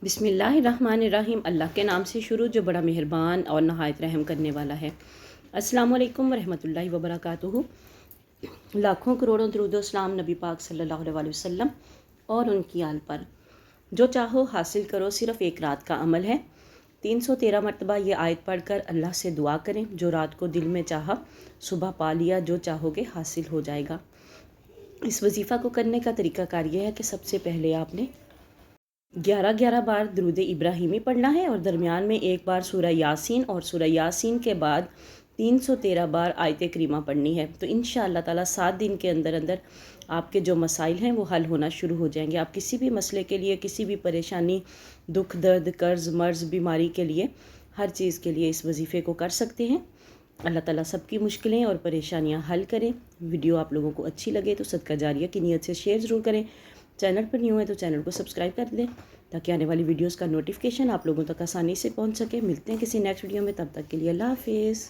बिस्मिल्लाहिर्रहमानिर्रहीम। अल्लाह के नाम से शुरू जो बड़ा मेहरबान और नहायत रहम करने वाला है। अस्सलामु अलैकुम वरहमतुल्लाहि वबरकातुहू। लाखों करोड़ों दरूद सलाम नबी पाक सल्लल्लाहु अलैहि वसल्लम और उनकी आल पर। जो चाहो हासिल करो सिर्फ़ एक रात का अमल है। 313 मरतबा ये आयत पढ़कर अल्लाह से दुआ करें। जो रात को दिल में चाहा सुबह पा लिया, जो चाहोगे हासिल हो जाएगा। इस वजीफ़ा को करने का तरीक़ाकार ये है कि सबसे पहले आपने 11 बार दरूद इब्राहिमी पढ़ना है और दरमियान में एक बार सूरह यासीन और सूरह यासीन के बाद 313 बार आयत करीमा पढ़नी है। तो इंशाअल्लाह ताला 7 दिन के अंदर अंदर आपके जो मसाइल हैं वो हल होना शुरू हो जाएंगे। आप किसी भी मसले के लिए, किसी भी परेशानी, दुख दर्द, कर्ज़ मर्ज़, बीमारी के लिए, हर चीज़ के लिए इस वजीफ़े को कर सकते हैं। अल्लाह ताला सबकी मुश्किलें और परेशानियां हल करें। वीडियो आप लोगों को अच्छी लगे तो सदका जारिया की नीयत से शेयर ज़रूर करें। चैनल पर न्यू है तो चैनल को सब्सक्राइब कर दें ताकि आने वाली वीडियोस का नोटिफिकेशन आप लोगों तक आसानी से पहुंच सके। मिलते हैं किसी नेक्स्ट वीडियो में, तब तक के लिए अल्लाह हाफिज़।